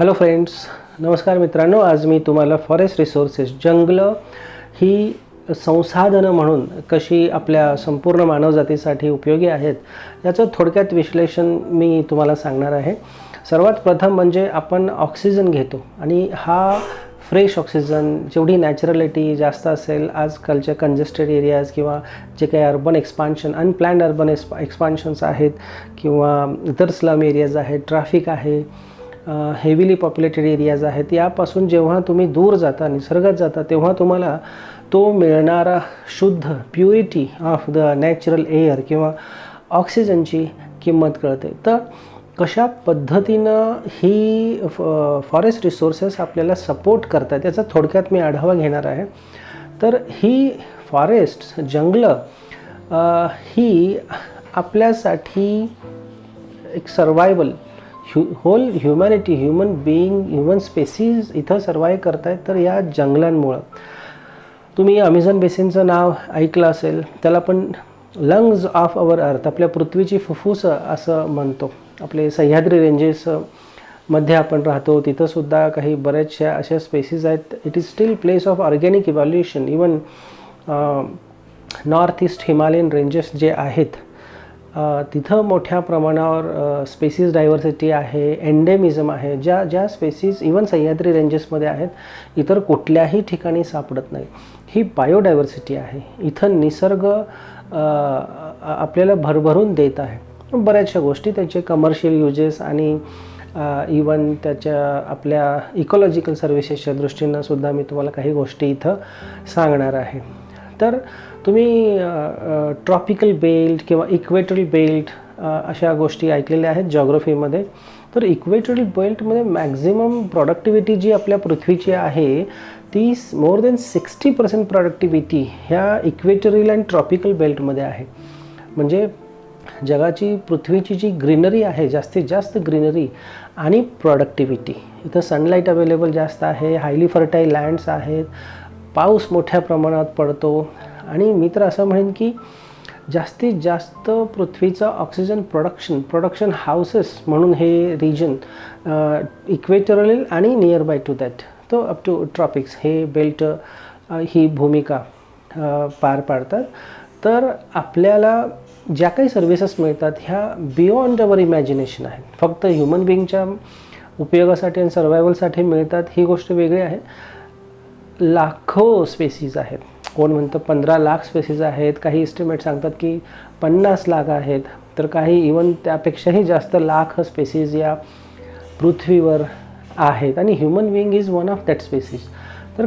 Hello friends, नमस्कार मित्रांनो. आज मी तुम्हाला फॉरेस्ट रिसोर्सेस, जंगलं ही संसाधनं म्हणून कशी आपल्या संपूर्ण मानवजातीसाठी उपयोगी आहेत याचं थोडक्यात विश्लेषण मी तुम्हाला सांगणार आहे. सर्वात प्रथम म्हणजे आपण ऑक्सिजन घेतो आणि हा फ्रेश ऑक्सिजन, जेवढी नॅचरलिटी जास्त असेल आजकालच्या कंजेस्टेड एरियाज किंवा जे काही अर्बन एक्सपान्शन, अनप्लॅन्ड अर्बन एक्सपान्शन्स आहेत किंवा इतर स्लम एरियाज आहेत, ट्रॅफिक आहे, हेविली पॉप्युलेटेड एरियाज आहेत, यापासून जेव्हा तुम्ही दूर जाता, निसर्गात जाता, तेव्हा तुम्हाला तो मिळणारा शुद्ध purity of the natural air किंवा ऑक्सिजनची किंमत कळते. तर कशा पद्धतीनं ही फॉरेस्ट रिसोर्सेस आपल्याला सपोर्ट करतात त्याचा थोडक्यात मी आढावा घेणार आहे. तर ही फॉरेस्ट, जंगलं ही आपल्यासाठी एक survival, whole humanity, human being, human species इथं सर्वाईव्ह करतायत. तर या जंगलांमुळं तुम्ही अमेझॉन बेसिनचं नाव ऐकलं असेल. त्याला पण लंग्स ऑफ अवर अर्थ, आपल्या पृथ्वीची फुफ्फुसं असं म्हणतो. आपले सह्याद्री रेंजेस मध्ये आपण राहतो, तिथंसुद्धा काही बऱ्याचशा अशा स्पेसीज आहेत. It is steel place of organic evolution. Even north east Himalayan ranges जे आहेत तिथं मोठ्या प्रमाणावर स्पेसीज डायव्हर्सिटी आहे, एंडेमिझम आहे. ज्या स्पेसीज इवन सह्याद्री रेंजेसमध्ये आहेत, इतर कुठल्याही ठिकाणी सापडत नाही. ही बायोडायव्हर्सिटी आहे. इथं निसर्ग आपल्याला भरभरून देत आहे. बऱ्याचशा गोष्टी त्याचे कमर्शियल युजेस आणि इवन त्याच्या आपल्या इकॉलॉजिकल सर्व्हिसेसच्या दृष्टीनं सुद्धा मी तुम्हाला काही गोष्टी इथं सांगणार आहे. तर तुम्ही ट्रॉपिकल बेल्ट किंवा इक्वेटोरियल बेल्ट अशा गोष्टी ऐकलेल्या आहेत जॉग्रफीमध्ये. तर इक्वेटोरियल बेल्टमध्ये मॅक्झिमम प्रोडक्टिव्हिटी जी आपल्या पृथ्वीची आहे ती मोर दॅन 60% प्रोडक्टिव्हिटी ह्या इक्वेटोरियल अँड ट्रॉपिकल बेल्टमध्ये आहे. म्हणजे जगाची, पृथ्वीची जी ग्रीनरी आहे, जास्तीत जास्त ग्रीनरी आणि प्रोडक्टिव्हिटी, इथं सनलाईट अवेलेबल जास्त आहे, हायली फर्टाईल लँड्स आहेत, पाऊस मोठ्या प्रमाणात पडतो आणि मी तर असं म्हणेन की जास्तीत जास्त पृथ्वीचं ऑक्सिजन प्रोडक्शन हाऊसेस म्हणून हे रिजन इक्वेटोरियल आणि नियर बाय टू दॅट, तो अप टू ट्रॉपिक्स हे बेल्ट ही भूमिका पार पाडतात. तर आपल्याला ज्या काही सर्व्हिसेस मिळतात ह्या बियॉन्ड अवर इमॅजिनेशन आहेत. फक्त ह्युमन बिईंगच्या उपयोगासाठी आणि सर्वायवलसाठी मिळतात ही गोष्ट वेगळी आहे. लाखो स्पेसीज आहेत. कोण म्हणतं 15 लाख स्पेसीज आहेत, काही एस्टिमेट सांगतात की 50 लाख आहेत, तर काही इवन त्यापेक्षाही जास्त लाख स्पेसीज या पृथ्वीवर आहेत आणि human being is one of that species. तर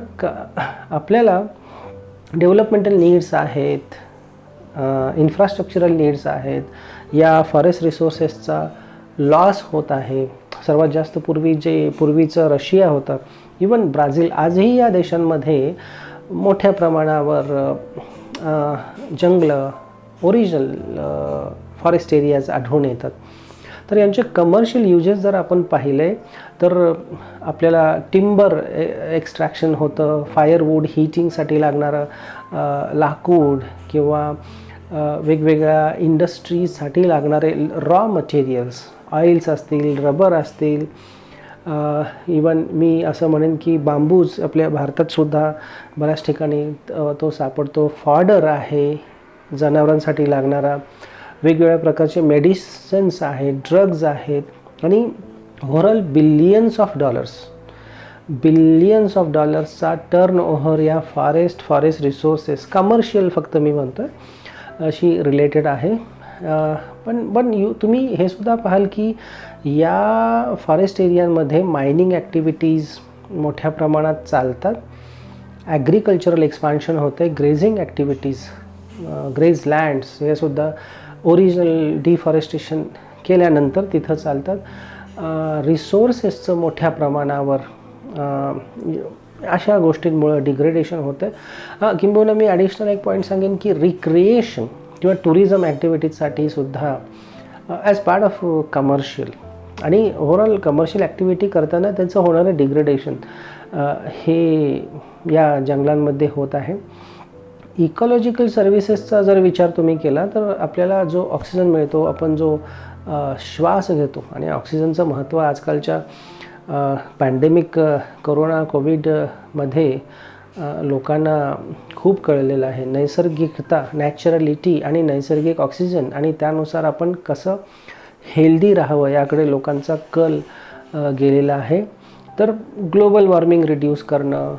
आपल्याला डेव्हलपमेंटल नीड्स आहेत, इन्फ्रास्ट्रक्चरल नीड्स आहेत. या फॉरेस्ट रिसोर्सेसचा लॉस होत आहे. सर्वात जास्त पूर्वीचं रशिया होतं, इवन ब्राझील, आजही या देशांमध्ये मोठ्या प्रमाणावर जंगलं, ओरिजिनल फॉरेस्ट एरियाज आढळून येतात. तर यांचे कमर्शियल युजेस जर आपण पाहिले तर आपल्याला टिंबर एक्स्ट्रॅक्शन होतं, फायरवूड हीटिंगसाठी लागणारं लाकूड किंवा वेगवेगळ्या इंडस्ट्रीजसाठी लागणारे रॉ मटेरियल्स, ऑइल्स असतील, रबर असतील, इवन मी असं म्हणेन की बांबूज आपल्या भारतातसुद्धा बऱ्याच ठिकाणी तो सापडतो. फॉडर आहे जनावरांसाठी लागणारा, वेगवेगळ्या प्रकारचे मेडिसिन्स आहेत, ड्रग्ज आहेत आणि ओव्हरऑल बिलियन्स ऑफ डॉलर्सचा टर्न ओव्हर या फॉरेस्ट रिसोर्सेस, कमर्शियल फक्त मी म्हणतो आहे, अशी रिलेटेड आहे. पण तुम्ही हे सुद्धा पाहाल की या फॉरेस्ट एरियांमध्ये मायनिंग ॲक्टिव्हिटीज मोठ्या प्रमाणात चालतात, ॲग्रिकल्चरल एक्सपान्शन होते, ग्रेझिंग ॲक्टिव्हिटीज, ग्रेज लँड्स हेसुद्धा ओरिजिनल डिफॉरेस्टेशन केल्यानंतर तिथं चालतात. रिसोर्सेसचं मोठ्या प्रमाणावर अशा गोष्टींमुळं डिग्रेडेशन होतं. किंबहुना मी ॲडिशनल एक पॉईंट सांगेन की रिक्रिएशन किंवा टुरिझम ॲक्टिव्हिटीजसाठी सुद्धा ॲज पार्ट ऑफ कमर्शियल आणि ओव्हरऑल कमर्शियल ॲक्टिव्हिटी करताना त्यांचं होणारं डिग्रेडेशन हे या जंगलांमध्ये होत आहे. इकॉलॉजिकल सर्व्हिसेसचा जर विचार तुम्ही केला तर आपल्याला जो ऑक्सिजन मिळतो, आपण जो श्वास घेतो आणि ऑक्सिजनचं महत्त्व आजकालच्या पॅन्डेमिक कोरोना कोविडमध्ये लोकांना खूप कळलेलं आहे. नैसर्गिकता, नॅचरलिटी आणि नैसर्गिक ऑक्सिजन आणि त्यानुसार आपण कसं हेल्दी राहावं याकडे लोकांचा कल गेलेला आहे. तर ग्लोबल वॉर्मिंग रिड्यूस करणं,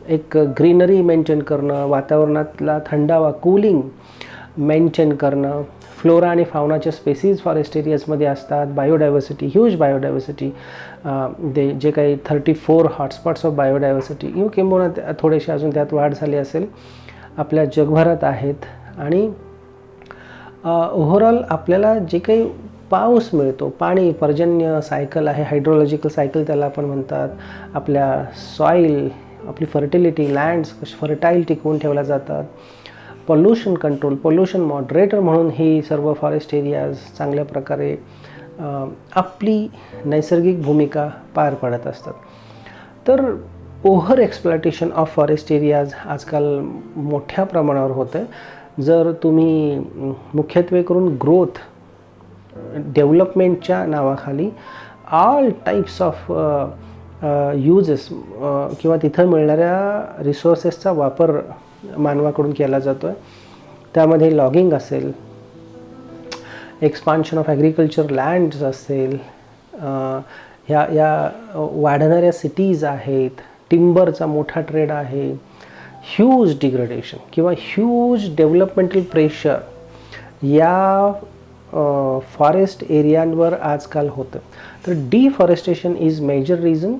एक ग्रीनरी मेंटेन करणं, वातावरणातला थंडावा कूलिंग मेंटेन करणं, फ्लोरा आणि फाउनाच्या स्पेसीज फॉरेस्ट एरियाजमध्ये असतात, बायोडायव्हर्सिटी, ह्यूज बायोडायव्हर्सिटी, जे काही 34 हॉटस्पॉट्स ऑफ बायोडायव्हर्सिटी किंबहुना थोडेसे अजून त्यात वाढ झाली असेल आपल्या जगभरात आहेत. आणि ओव्हरऑल आपल्याला जे काही पाऊस मिळतो, पाणी पर्जन्य सायकल आहे, हायड्रोलॉजिकल सायकल त्याला आपण म्हणतात. आपल्या सॉईल, आपली फर्टिलिटी, लँड्स फर्टाईल टिकवून ठेवल्या जातात. पॉल्युशन कंट्रोल, पॉल्युशन मॉडरेटर म्हणून ही सर्व फॉरेस्ट एरियाज चांगल्या प्रकारे आपली नैसर्गिक भूमिका पार पाडत असतात. तर over exploitation of forest areas आजकाल मोठ्या प्रमाणावर होतं आहे. जर तुम्ही मुख्यत्वे करून ग्रोथ डेव्हलपमेंटच्या नावाखाली ऑल टाईप्स ऑफ यूजेस किंवा तिथं मिळणाऱ्या रिसोर्सेसचा वापर मानवाकडून केला जातो आहे. त्यामध्ये लॉगिंग असेल, एक्सपान्शन ऑफ ॲग्रिकल्चर लँड्स असेल, या वाढणाऱ्या सिटीज आहेत, टिंबरचा मोठा ट्रेड आहे, ह्यूज डिग्रेडेशन किंवा ह्यूज डेव्हलपमेंटल प्रेशर या फॉरेस्ट एरियांवर आजकाल होतं. तर डिफॉरेस्टेशन इज मेजर रिझन.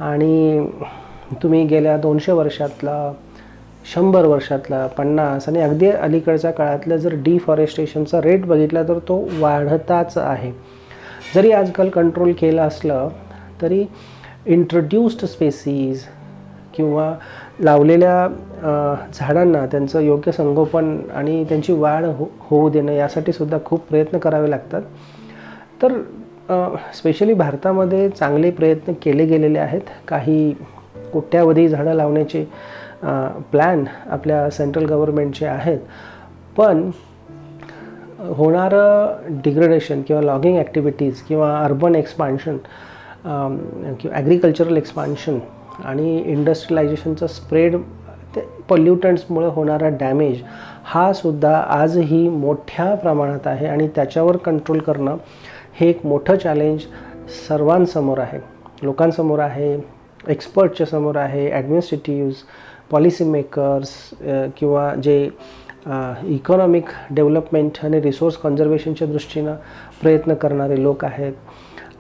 आणि तुम्ही गेल्या 200 वर्षातला, 100 वर्षातला, 50 आणि अगदी अलीकडच्या काळातल्या जर डिफॉरेस्टेशनचा रेट बघितला तर तो वाढताच आहे. जरी आजकाल कंट्रोल केलं असलं तरी इंट्रोड्यूस्ड स्पेसीज किंवा लावलेल्या झाडांना त्यांचं योग्य संगोपन आणि त्यांची वाढ होऊ देणं यासाठी सुद्धा खूप प्रयत्न करावे लागतात. तर स्पेशली भारतामध्ये चांगले प्रयत्न केले गेलेले आहेत. काही कोट्यावधी झाडं लावण्याचे प्लॅन आपल्या सेंट्रल गव्हर्नमेंटचे आहेत. पण होणारं डिग्रेडेशन किंवा लॉगिंग ॲक्टिव्हिटीज किंवा अर्बन एक्सपान्शन किंवा ॲग्रिकल्चरल एक्सपान्शन आणि इंडस्ट्रियलायझेशनचा स्प्रेड, ते पॉल्युटंट्समुळे होणारा डॅमेज हा सुद्धा आजही मोठ्या प्रमाणात आहे. आणि त्याच्यावर कंट्रोल करणं हे एक मोठं चॅलेंज सर्वांसमोर आहे, लोकांसमोर आहे, एक्सपर्टच्या समोर आहे, ॲडमिनिस्ट्रेटिव्ज, पॉलिसी मेकर्स किंवा जे इकॉनॉमिक डेव्हलपमेंट आणि रिसोर्स कन्झर्वेशनच्या दृष्टीनं प्रयत्न करणारे लोक आहेत.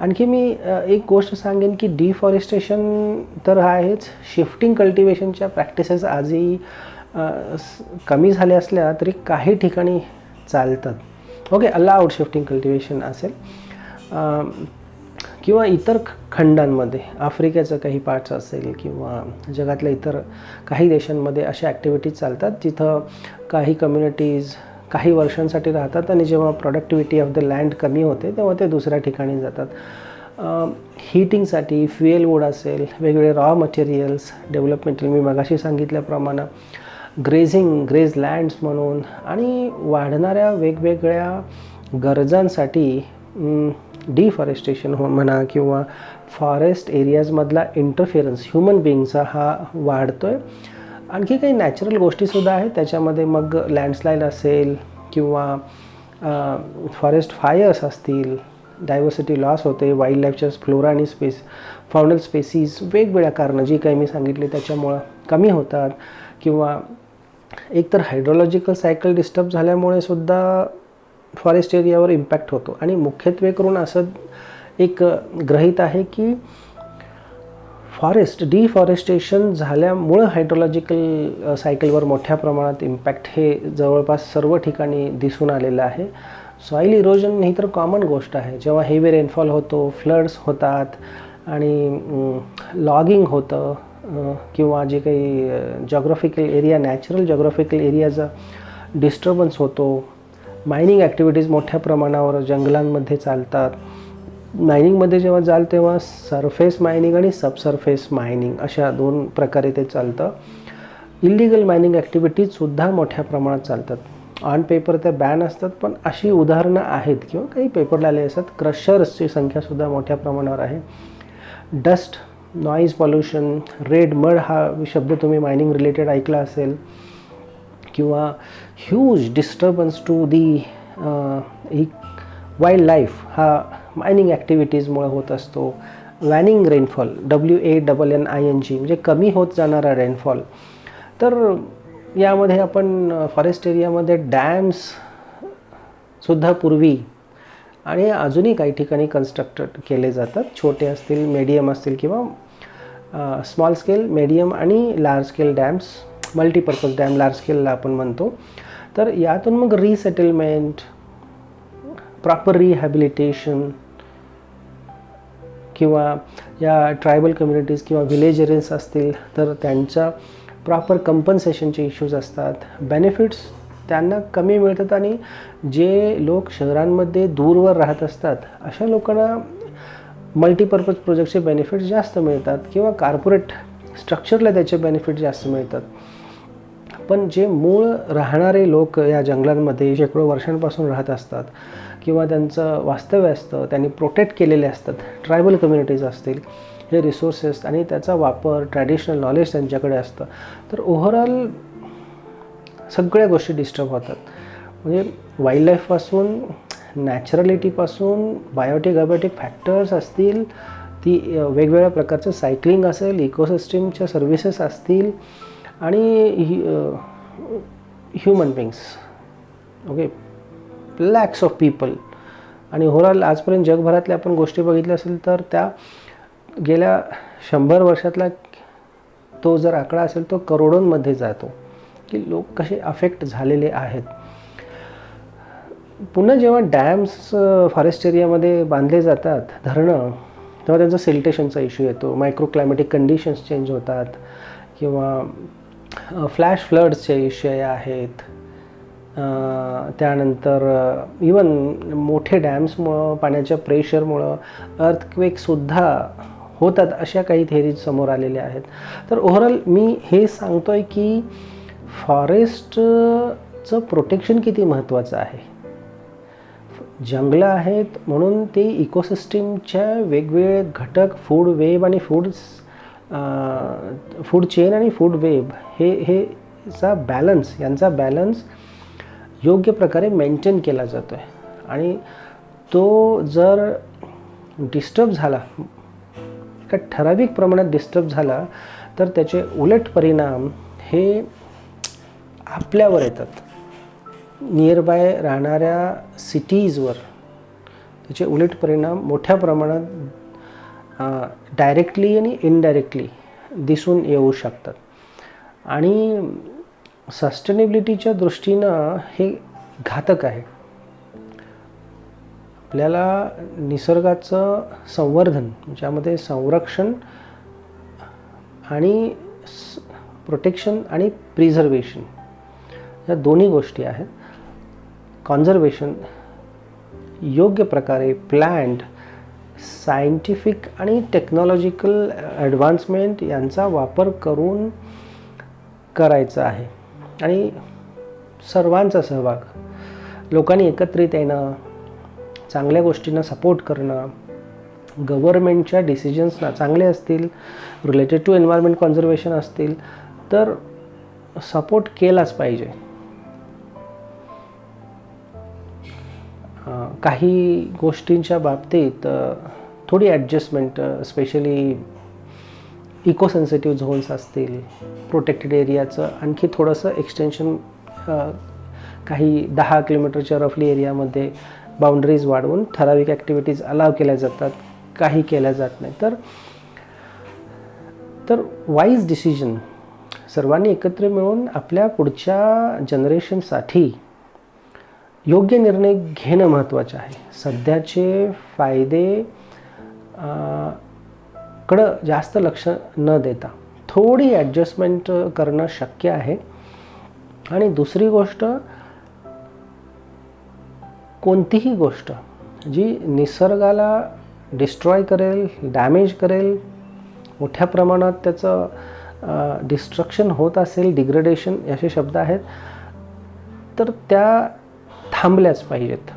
आणखी मी एक गोष्ट सांगेन की डिफॉरेस्टेशन तर आहेच, शिफ्टिंग कल्टिवेशनच्या प्रॅक्टिसेस आजही कमी झाल्या असल्या तरी काही ठिकाणी चालतात. ओके, अलाउड शिफ्टिंग कल्टिवेशन असेल किंवा इतर खंडांमध्ये आफ्रिकेचं काही पार्ट्स असेल किंवा जगातल्या इतर काही देशांमध्ये अशा ॲक्टिव्हिटीज चालतात जिथं काही कम्युनिटीज काही वर्षांसाठी राहतात आणि जेव्हा प्रोडक्टिव्हिटी ऑफ द लँड कमी होते तेव्हा ते दुसऱ्या ठिकाणी जातात. हीटिंगसाठी फ्युएल वूड असेल, वेगवेगळे रॉ मटेरियल्स डेव्हलपमेंटल मी मगाशी सांगितल्याप्रमाणे ग्रेज लँड्स म्हणून आणि वाढणाऱ्या वेगवेगळ्या गरजांसाठी डिफॉरेस्टेशन म्हणा किंवा फॉरेस्ट एरियाजमधला इंटरफेरन्स ह्युमन बिईंगचा हा वाढतो आहे. आणखी काही नॅचरल गोष्टीसुद्धा आहेत त्याच्यामध्ये, मग लँडस्लाईड असेल किंवा फॉरेस्ट फायर्स असतील, डायव्हर्सिटी लॉस होते, वाईल्ड लाईफच्या फ्लोरा आणि फाउनल स्पेसीज वेगवेगळ्या कारणं जी काही मी सांगितली त्याच्यामुळं कमी होतात. किंवा एकतर हायड्रोलॉजिकल सायकल डिस्टर्ब झाल्यामुळे सुद्धा फॉरेस्ट एरियावर इम्पॅक्ट होतो. आणि मुख्यत्वे करून असं एक गृहीत आहे की डिफॉरेस्टेशन झाल्यामुळं हायड्रोलॉजिकल सायकलवर मोठ्या प्रमाणात इम्पॅक्ट हे जवळपास सर्व ठिकाणी दिसून आलेलं आहे. सॉईल इरोजन ही तर कॉमन गोष्ट आहे. जेव्हा हेवी रेनफॉल होतो, फ्लड्स होतात आणि लॉगिंग होतं किंवा जे काही जॉग्राफिकल एरिया, नॅचरल जॉग्राफिकल एरियाचा डिस्टर्बन्स होतो. मायनिंग ॲक्टिव्हिटीज मोठ्या प्रमाणावर जंगलांमध्ये चालतात. मायनिंगमध्ये जेव्हा जाल तेव्हा सरफेस मायनिंग आणि सबसर्फेस मायनिंग अशा 2 प्रकारे ते चालतं. इलिगल मायनिंग ॲक्टिव्हिटीजसुद्धा मोठ्या प्रमाणात चालतात. ऑन पेपर त्या बॅन असतात, पण अशी उदाहरणं आहेत किंवा काही पेपरला आले असतात. क्रशर्सची संख्यासुद्धा मोठ्या प्रमाणावर आहे. Dust, noise pollution, red mud हा शब्द तुम्ही मायनिंग रिलेटेड ऐकला असेल, किंवा huge disturbance to the wild life हा मायनिंग ॲक्टिव्हिटीजमुळे होत असतो. वॅनिंग रेनफॉल, WANNING म्हणजे कमी होत जाणारा रेनफॉल. तर यामध्ये आपण फॉरेस्ट एरियामध्ये डॅम्ससुद्धा पूर्वी आणि अजूनही काही ठिकाणी कन्स्ट्रक्टेड केले जातात. छोटे असतील, मीडियम असतील किंवा स्मॉल स्केल, मीडियम आणि large scale dams, multipurpose dam large स्केलला आपण म्हणतो. तर यातून मग रिसेटलमेंट, प्रॉपर रिहॅबिलिटेशन किंवा या ट्रायबल कम्युनिटीज किंवा व्हिलेज एरियन्स असतील तर त्यांच्या प्रॉपर कंपन्सेशनचे इश्यूज असतात. बेनिफिट्स त्यांना कमी मिळतात आणि जे लोक शहरांमध्ये दूरवर राहत असतात अशा लोकांना मल्टीपर्पज प्रोजेक्टचे बेनिफिट्स जास्त मिळतात किंवा कॉर्पोरेट स्ट्रक्चरला त्याचे बेनिफिट जास्त मिळतात. पण जे मूळ राहणारे लोक या जंगलांमध्ये शेकडो वर्षांपासून राहत असतात किंवा त्यांचं वास्तव्य असतं, त्यांनी प्रोटेक्ट केलेले असतात, ट्रायबल कम्युनिटीज असतील, हे रिसोर्सेस आणि त्याचा वापर, ट्रॅडिशनल नॉलेज त्यांच्याकडे असतं, तर ओव्हरऑल सगळ्या गोष्टी डिस्टर्ब होतात. म्हणजे वाईल्ड लाईफपासून, नॅचरलिटीपासून, बायोटिक अबायोटिक फॅक्टर्स असतील, ती वेगवेगळ्या प्रकारचं सायकलिंग असेल, इकोसिस्टीमच्या सर्व्हिसेस असतील आणि human beings, okay, lakhs of people. आणि ओव्हरऑल आजपर्यंत जगभरातल्या आपण गोष्टी बघितल्या असेल तर त्या गेल्या 100 वर्षातला तो जर आकडा असेल तो करोडोंमध्ये जातो की लोक कसे अफेक्ट झालेले आहेत. पुन्हा जेव्हा डॅम्स फॉरेस्ट एरियामध्ये बांधले जातात, धरणं, तेव्हा त्यांचा सिल्टेशनचा इश्यू येतो, मायक्रो क्लायमॅटिक कंडिशन्स चेंज होतात किंवा फ्लॅश फ्लड्सचे इश्यू आहेत. त्यानंतर इवन मोठे डॅम्समुळं, पाण्याच्या प्रेशरमुळं अर्थक्वेकसुद्धा होतात, अशा काही थेरीज समोर आलेल्या आहेत. तर ओव्हरऑल मी हे सांगतो आहे की फॉरेस्टचं प्रोटेक्शन किती महत्त्वाचं आहे. जंगलं आहेत म्हणून ते इकोसिस्टीमच्या वेगवेगळे घटक, फूड वेब आणि फूड चेन आणि फूड वेब हेचा बॅलन्स, यांचा बॅलन्स योग्य प्रकारे मेंटेन केला जातो आहे. आणि तो जर डिस्टर्ब झाला, एका ठराविक प्रमाणात डिस्टर्ब झाला, तर त्याचे उलट परिणाम हे आपल्यावर येतात, नियरबाय राहणाऱ्या सिटीजवर त्याचे उलट परिणाम मोठ्या प्रमाणात डायरेक्टली आणि इनडायरेक्टली दिसून येऊ शकतात. आणि सस्टेनेबिलिटीच्या दृष्टीनं हे घातक आहे. आपल्याला निसर्गाचं संवर्धन, ज्यामध्ये संरक्षण आणि प्रोटेक्शन आणि प्रिझर्वेशन या दोन्ही गोष्टी आहेत. कॉन्झर्वेशन योग्य प्रकारे प्लॅन्ड, सायंटिफिक आणि टेक्नॉलॉजिकल ॲडव्हान्समेंट यांचा वापर करून करायचा आहे. आणि सर्वांचा सहभाग, लोकांनी एकत्रित येणं, चांगल्या गोष्टींना सपोर्ट करणं, गव्हर्मेंटच्या डिसिजन्सना चांगले असतील, रिलेटेड टू एन्व्हायरमेंट कॉन्झर्वेशन असतील तर सपोर्ट केलाच पाहिजे. काही गोष्टींच्या बाबतीत थोडी adjustment, specially eco sensitive zones असतील, प्रोटेक्टेड एरियाचं आणखी थोडंसं एक्सटेन्शन, काही 10 किलोमीटरच्या रफली एरियामध्ये बाउंड्रीज वाढवून ठराविक ॲक्टिव्हिटीज अलाव केल्या जातात, काही केल्या जात नाही. तर वाईज डिसिजन, सर्वांनी एकत्र मिळून आपल्या पुढच्या जनरेशनसाठी योग्य निर्णय घेणं महत्त्वाचं आहे. सध्याचे फायदे कडं जास्त लक्ष न देता थोडी ॲडजस्टमेंट करणं शक्य आहे. आणि दुसरी गोष्ट, कोणतीही गोष्ट जी निसर्गाला डिस्ट्रॉय करेल, डॅमेज करेल, मोठ्या प्रमाणात त्याचं डिस्ट्रक्शन होत असेल, डिग्रेडेशन असे शब्द आहेत, तर त्या थांबल्याच पाहिजेत.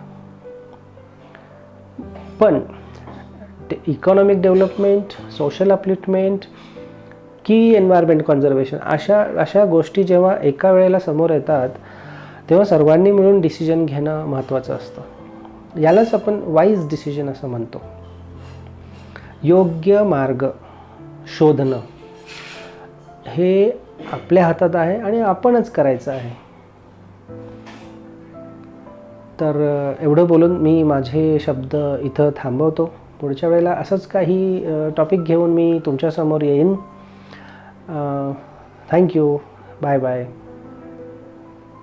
पण इकॉनॉमिक डेव्हलपमेंट, सोशल अपलिफ्टमेंट की एन्व्हायरमेंट कॉन्झर्वेशन, अशा गोष्टी जेव्हा एका वेळेला समोर येतात तेव्हा सर्वांनी मिळून डिसिजन घेणं महत्त्वाचं असतं. यालाच आपण वाईज डिसिजन असं म्हणतो. योग्य मार्ग शोधणं हे आपल्या हातात आहे आणि आपणच करायचं आहे. तर एवढं बोलून मी माझे शब्द इथं थांबवतो. पुढच्या वेळेला असंच काही टॉपिक घेऊन मी तुमच्यासमोर येईन. थँक्यू. Bye bye.